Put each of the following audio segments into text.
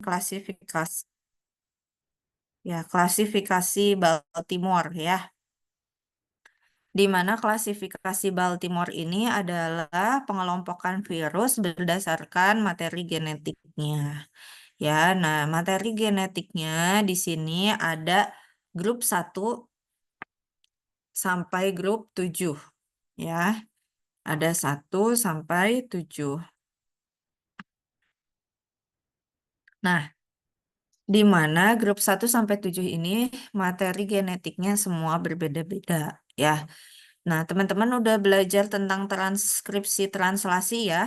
klasifikasi klasifikasi Baltimore ya. Di mana klasifikasi Baltimore ini adalah pengelompokan virus berdasarkan materi genetiknya. Ya, nah materi genetiknya di sini ada grup 1 sampai grup 7 ya. Ada 1 sampai 7. Nah, di mana grup 1 sampai 7 ini materi genetiknya semua berbeda-beda ya. Nah, teman-teman udah belajar tentang transkripsi translasi ya?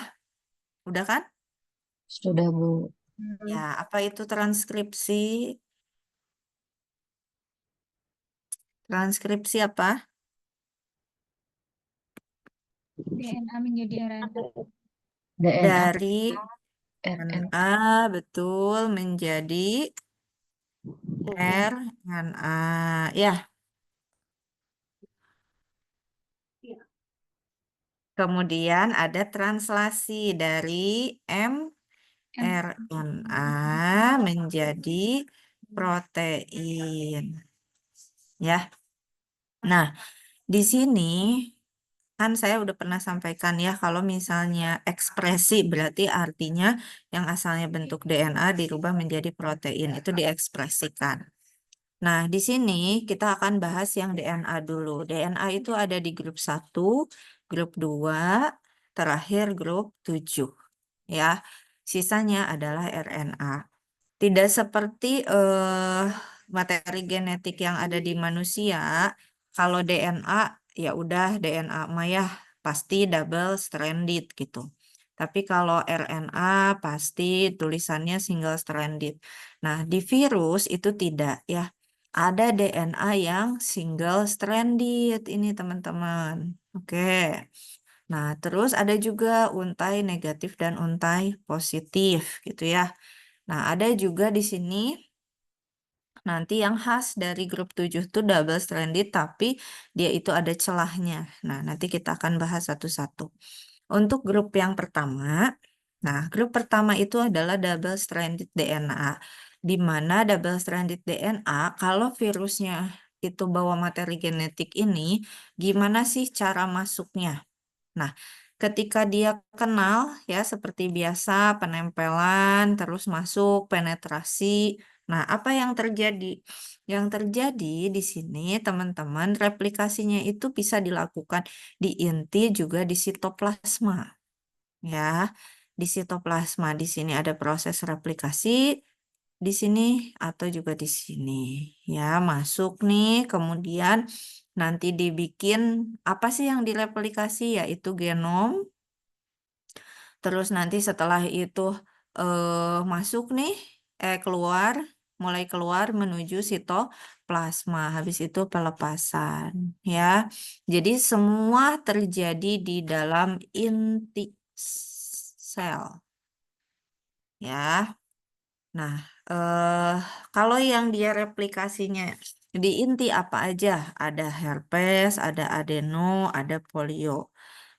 Udah kan? Sudah, Bu. Ya, apa itu transkripsi? Transkripsi apa? DNA menjadi RNA. DNA, Dari RNA. RNA, betul, menjadi RNA. Ya, kemudian ada translasi dari mRNA menjadi protein. Ya. Nah, di sini kan saya udah pernah sampaikan ya, kalau misalnya ekspresi berarti artinya yang asalnya bentuk DNA dirubah menjadi protein, itu diekspresikan. Nah, di sini kita akan bahas yang DNA dulu. DNA itu ada di grup 1, grup 2, terakhir grup 7. Ya, sisanya adalah RNA. Tidak seperti materi genetik yang ada di manusia, kalau DNA ya udah DNA mah ya pasti double stranded gitu. Tapi kalau RNA pasti tulisannya single stranded. Nah, di virus itu tidak ya. Ada DNA yang single stranded ini teman-teman. Oke. Nah, terus ada juga untai negatif dan untai positif gitu ya. Nah, ada juga di sini nanti yang khas dari grup 7 itu double stranded tapi dia itu ada celahnya. Nah, nanti kita akan bahas satu-satu. Untuk grup yang pertama, nah grup pertama itu adalah double stranded DNA. Di mana double stranded DNA kalau virusnya itu bawa materi genetik ini, gimana sih cara masuknya? Nah, ketika dia kenal ya seperti biasa penempelan terus masuk penetrasi. Nah, apa yang terjadi? Yang terjadi di sini teman-teman replikasinya itu bisa dilakukan di inti juga di sitoplasma. Ya, di sitoplasma di sini ada proses replikasi di sini atau juga di sini. Ya, masuk nih kemudian nanti dibikin apa sih yang direplikasi yaitu genom. Terus nanti setelah itu masuk nih keluar mulai keluar menuju sitoplasma. Habis itu pelepasan ya. Jadi semua terjadi di dalam inti sel ya. Nah, kalau yang dia replikasinya di inti apa aja? Ada herpes, ada adeno, ada polio.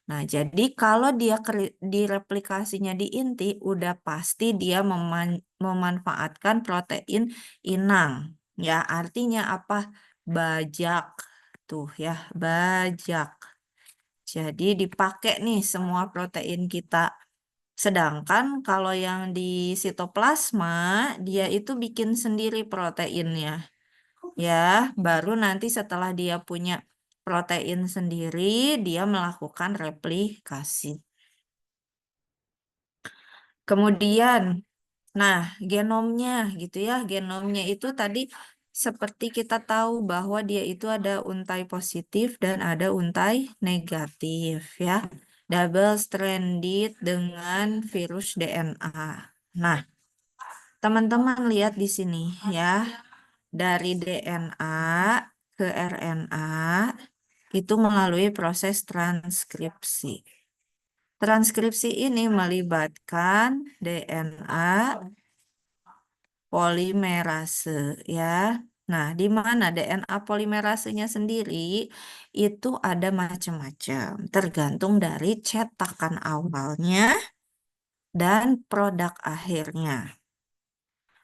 Nah, jadi kalau dia direplikasinya di inti, udah pasti dia memanfaatkan protein inang. Ya, artinya apa? Bajak. Tuh ya, bajak. Jadi dipakai nih semua protein kita. Sedangkan kalau yang di sitoplasma, dia itu bikin sendiri proteinnya. Ya, baru nanti setelah dia punya protein sendiri, dia melakukan replikasi. Kemudian, nah, genomnya gitu ya, genomnya itu tadi seperti kita tahu bahwa dia itu ada untai positif dan ada untai negatif ya. Double stranded dengan virus DNA. Nah, teman-teman lihat di sini ya. Dari DNA ke RNA itu melalui proses transkripsi. Transkripsi ini melibatkan DNA polimerase ya. Nah, di mana DNA polimerasenya sendiri itu ada macam-macam, tergantung dari cetakan awalnya dan produk akhirnya.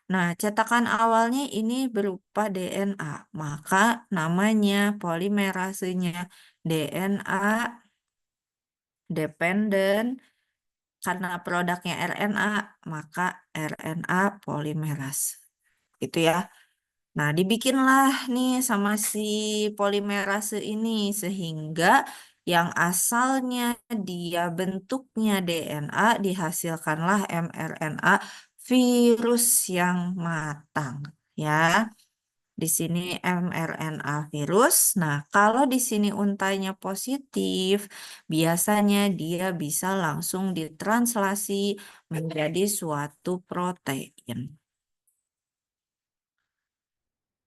Nah, cetakan awalnya ini berupa DNA, maka namanya polimerasenya DNA dependen. Karena produknya RNA, maka RNA polimerase. Gitu ya. Nah, dibikinlah nih sama si polimerase ini sehingga yang asalnya dia bentuknya DNA dihasilkanlah mRNA virus yang matang. Ya, di sini mRNA virus. Nah, kalau di sini untainya positif, biasanya dia bisa langsung ditranslasi menjadi suatu protein.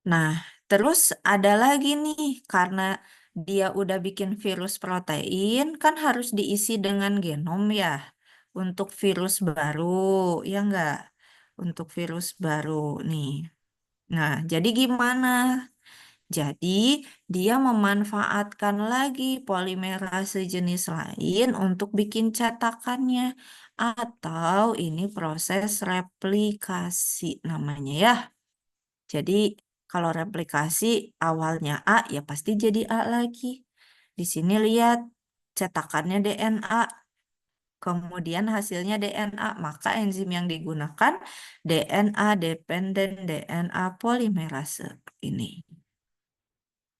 Nah, terus ada lagi nih, karena dia udah bikin virus protein, kan harus diisi dengan genom ya, untuk virus baru, ya enggak? Untuk virus baru nih. Nah, jadi gimana? Jadi, dia memanfaatkan lagi polimerase jenis lain untuk bikin cetakannya. Atau ini proses replikasi namanya ya. Jadi, kalau replikasi awalnya A, ya pasti jadi A lagi. Di sini lihat cetakannya DNA. Kemudian hasilnya DNA, maka enzim yang digunakan DNA dependent DNA polimerase ini.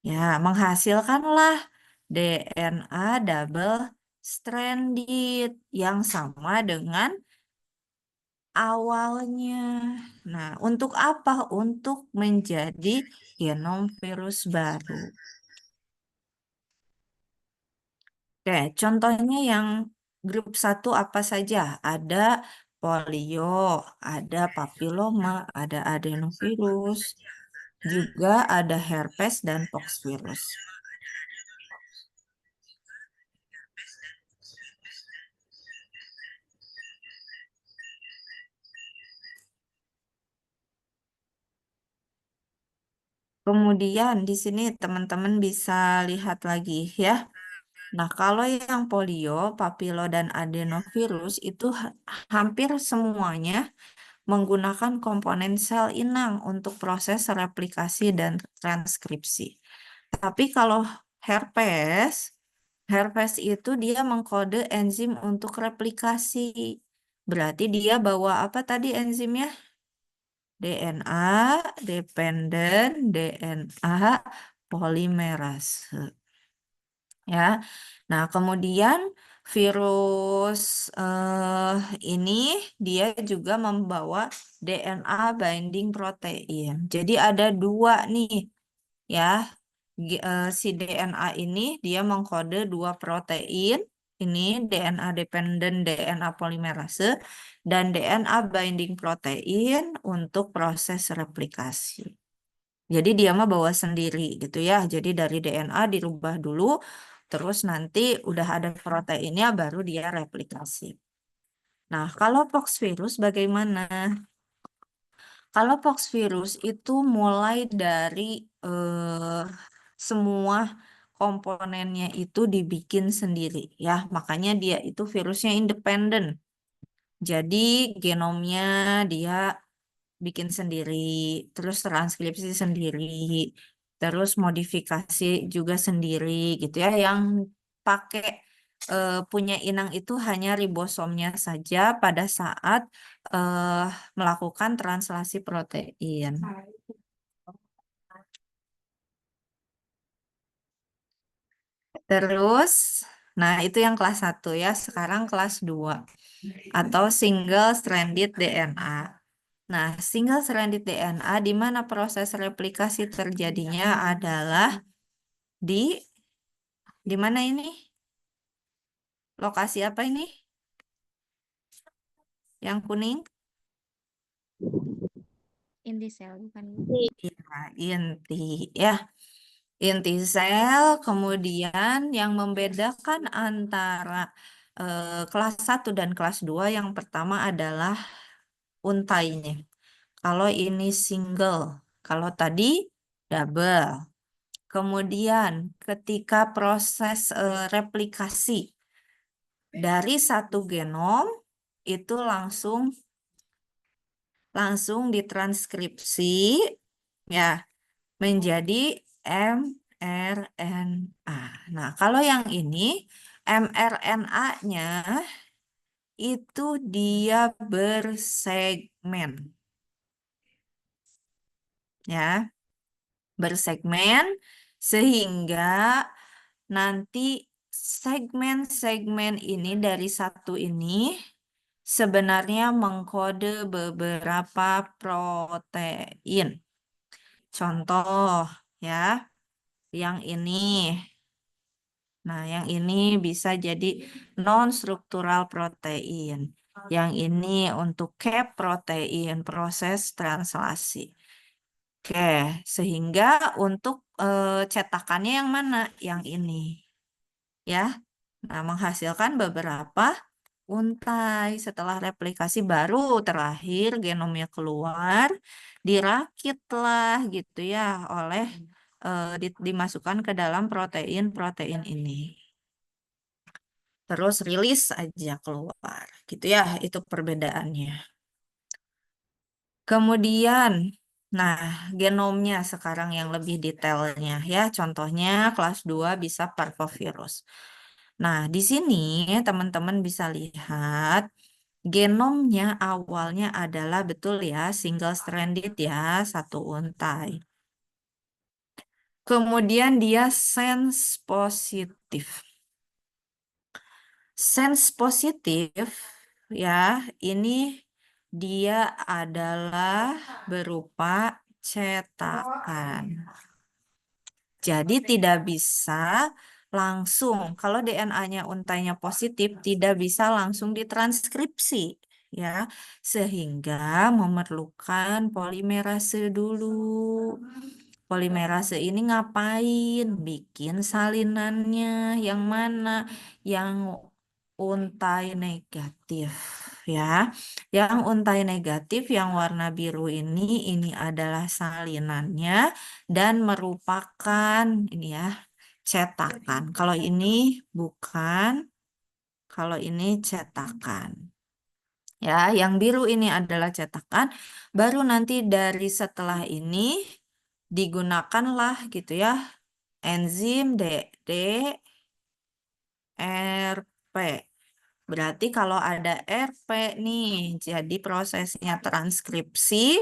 Ya, menghasilkanlah DNA double stranded yang sama dengan awalnya. Nah, untuk apa? Untuk menjadi genom virus baru. Oke, contohnya yang grup 1 apa saja? Ada polio, ada papiloma, ada adenovirus, juga ada herpes dan poxvirus. Kemudian di sini teman-teman bisa lihat lagi ya. Nah, kalau yang polio, papilo, dan adenovirus itu hampir semuanya menggunakan komponen sel inang untuk proses replikasi dan transkripsi. Tapi kalau herpes, herpes itu dia mengkode enzim untuk replikasi. Berarti dia bawa apa tadi enzimnya? DNA dependent DNA polimerase. Ya. Nah, kemudian virus ini dia juga membawa DNA binding protein. Jadi ada 2 nih, ya. Si DNA ini dia mengkode 2 protein. Ini DNA dependent DNA polimerase dan DNA binding protein untuk proses replikasi. Jadi dia mah bawa sendiri gitu ya. Jadi dari DNA dirubah dulu, terus nanti udah ada proteinnya baru dia replikasi. Nah, kalau poxvirus bagaimana? Kalau poxvirus itu mulai dari semua komponennya itu dibikin sendiri ya. Makanya dia itu virusnya independen. Jadi genomnya dia bikin sendiri, terus transkripsi sendiri, terus modifikasi juga sendiri gitu ya. Yang pakai punya inang itu hanya ribosomnya saja pada saat melakukan translasi protein. Terus, nah itu yang kelas 1 ya, sekarang kelas 2 atau single stranded DNA. Nah, single stranded DNA di mana proses replikasi terjadinya adalah di mana ini? Lokasi apa ini? Yang kuning? Inti sel bukan Ya, inti ya. Inti sel, kemudian yang membedakan antara kelas 1 dan kelas 2 yang pertama adalah untainya. Kalau ini single, kalau tadi double. Kemudian ketika proses replikasi dari satu genom itu langsung langsung ditranskripsi ya menjadi mRNA. Nah, kalau yang ini mRNA-nya itu dia bersegmen. Ya, bersegmen sehingga nanti segmen-segmen ini dari satu ini sebenarnya mengkode beberapa protein. Contoh ya, yang ini. Nah, yang ini bisa jadi non-struktural protein. Yang ini untuk cap protein, proses translasi. Oke, sehingga untuk cetakannya yang mana? Yang ini. Ya. Nah, menghasilkan beberapa untai. Setelah replikasi baru terakhir genomnya keluar, dirakitlah gitu ya oleh dimasukkan ke dalam protein-protein ini. Terus rilis aja keluar. Gitu ya, itu perbedaannya. Kemudian, nah, genomnya sekarang yang lebih detailnya ya. Contohnya kelas 2 bisa parvovirus. Nah, di sini teman-teman bisa lihat genomnya awalnya adalah betul ya, single stranded ya, satu untai. Kemudian dia sense positif. Sense positif ya, ini dia adalah berupa cetakan. Jadi tidak bisa langsung, kalau DNA-nya untainya positif, tidak bisa langsung ditranskripsi ya, sehingga memerlukan polimerase dulu. Polimerase ini ngapain? Bikin salinannya yang mana? Yang untai negatif ya. Yang untai negatif yang warna biru ini adalah salinannya dan merupakan ini ya cetakan. Kalau ini bukan, kalau ini cetakan. Ya, yang biru ini adalah cetakan. Baru nanti dari setelah ini digunakanlah gitu ya enzim DDRP. Berarti kalau ada RP nih, jadi prosesnya transkripsi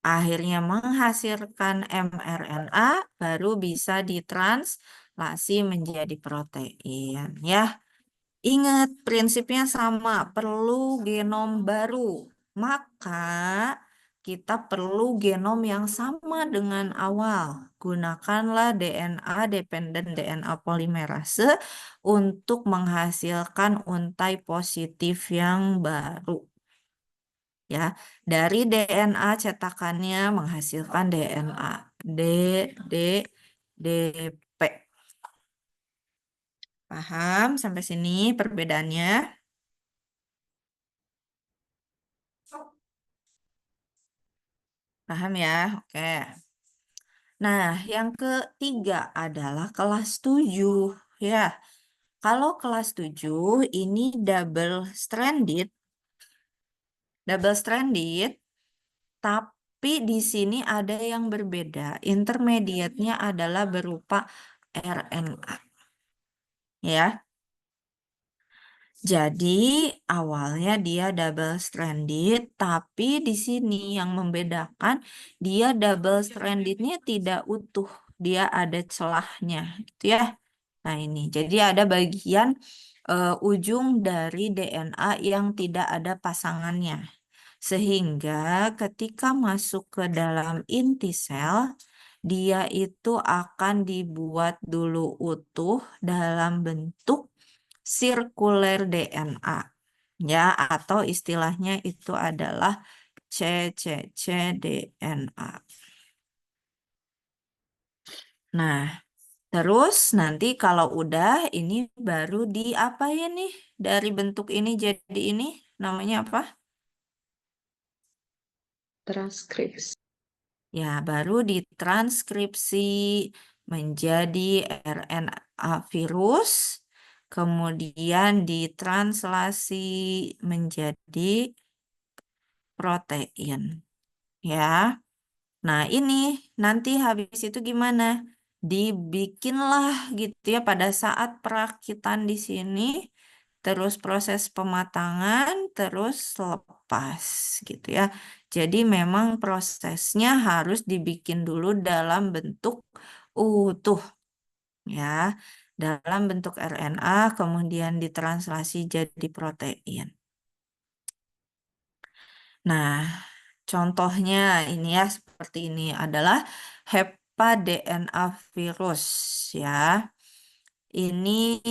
akhirnya menghasilkan mRNA baru bisa ditranslasi menjadi protein ya. Ingat prinsipnya sama, perlu genom baru. Maka kita perlu genom yang sama dengan awal. Gunakanlah DNA dependent DNA polimerase untuk menghasilkan untai positif yang baru. Ya, dari DNA cetakannya menghasilkan DNA DDP. Paham sampai sini perbedaannya? Paham ya? Oke. Nah, yang ketiga adalah kelas 7. Ya, kalau kelas 7 ini double stranded, tapi di sini ada yang berbeda. Intermediate-nya adalah berupa RNA. Ya. Jadi awalnya dia double stranded, tapi di sini yang membedakan dia double stranded-nya tidak utuh, dia ada celahnya, gitu ya. Nah ini, jadi ada bagian ujung dari DNA yang tidak ada pasangannya, sehingga ketika masuk ke dalam inti sel, dia itu akan dibuat dulu utuh dalam bentuk sirkuler DNA ya, atau istilahnya itu adalah cccDNA. Nah, terus nanti kalau udah ini baru diapain nih dari bentuk ini jadi ini namanya apa? Transkripsi. Ya, baru ditranskripsi menjadi RNA virus, kemudian ditranslasi menjadi protein. Ya. Nah, ini nanti habis itu gimana? Dibikinlah gitu ya pada saat perakitan di sini, terus proses pematangan, terus lepas gitu ya. Jadi memang prosesnya harus dibikin dulu dalam bentuk utuh ya. Dalam bentuk RNA kemudian ditranslasi jadi protein. Nah, contohnya ini ya seperti ini adalah HEPA DNA virus ya. Ini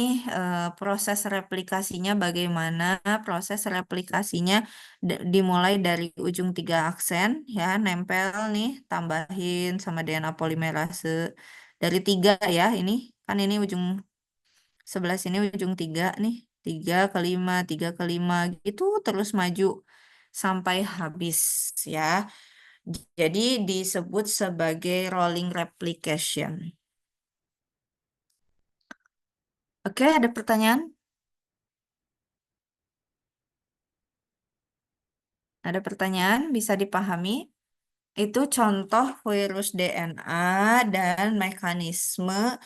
proses replikasinya bagaimana? Proses replikasinya dimulai dari ujung 3 aksen ya, nempel nih, tambahin sama DNA polimerase dari 3 ya. Ini ujung sebelah sini ujung 3 nih, 3 ke 5, 3 ke 5 gitu terus maju sampai habis ya. Jadi disebut sebagai rolling replication. Oke, ada pertanyaan? Ada pertanyaan? Bisa dipahami? Itu contoh virus DNA dan mekanisme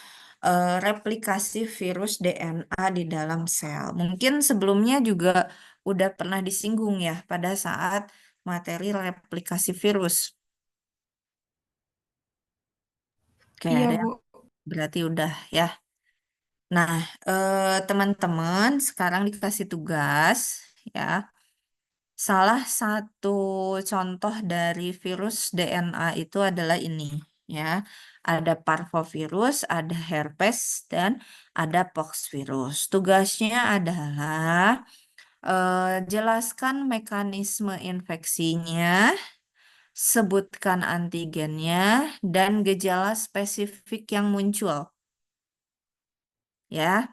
replikasi virus DNA di dalam sel. Mungkin sebelumnya juga udah pernah disinggung ya pada saat materi replikasi virus. Oke, Iya, ada Bu. yang berarti udah ya. Nah, teman-teman sekarang dikasih tugas ya. Salah satu contoh dari virus DNA itu adalah ini ya. Ada parvovirus, ada herpes, dan ada poxvirus. Tugasnya adalah jelaskan mekanisme infeksinya, sebutkan antigennya, dan gejala spesifik yang muncul. Ya,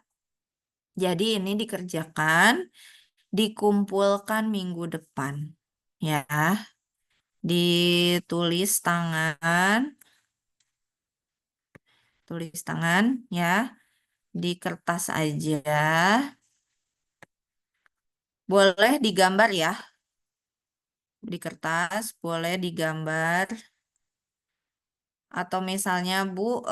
jadi ini dikerjakan, dikumpulkan minggu depan. Ya, ditulis tangan, tulis tangan ya, di kertas aja. Boleh digambar ya, di kertas boleh digambar. Atau misalnya Bu,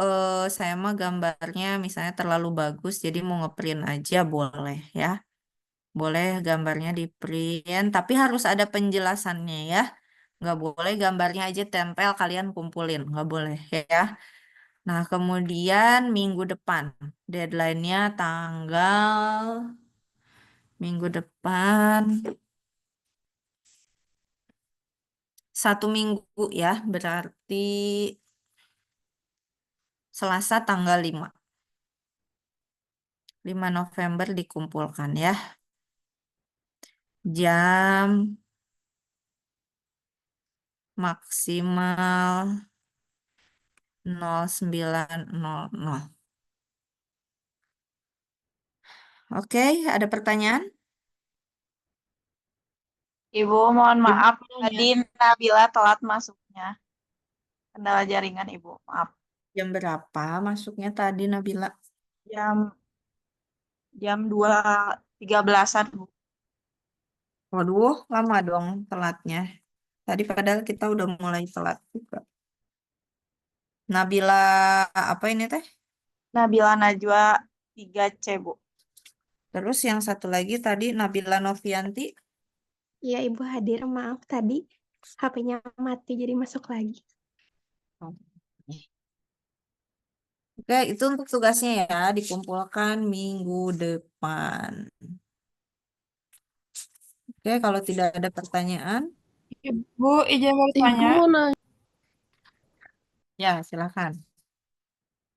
saya mah gambarnya misalnya terlalu bagus, jadi mau ngeprint aja boleh ya. Boleh gambarnya di print, tapi harus ada penjelasannya ya. Nggak boleh gambarnya aja tempel kalian kumpulin, nggak boleh ya. Nah, kemudian minggu depan, deadline-nya tanggal minggu depan 1 minggu ya, berarti Selasa tanggal 5 November dikumpulkan ya. Jam maksimal 09.00. Oke, ada pertanyaan? Ibu, mohon maaf, Gimana tadi ya? Nabila telat masuknya. Kendala jaringan, Ibu. Maaf. Jam berapa masuknya tadi Nabila? Jam jam 2.13-an, Bu. Waduh, lama dong telatnya. Tadi padahal kita udah mulai telat juga. Nabila apa ini teh? Nabila Najwa 3C, Bu. Terus yang satu lagi tadi Nabila Novianti. Iya, Ibu hadir. Maaf tadi HP-nya mati jadi masuk lagi. Oke, itu untuk tugasnya ya, dikumpulkan minggu depan. Oke, kalau tidak ada pertanyaan, Ibu, izin bertanya. Ibu mau nanya. ya silakan.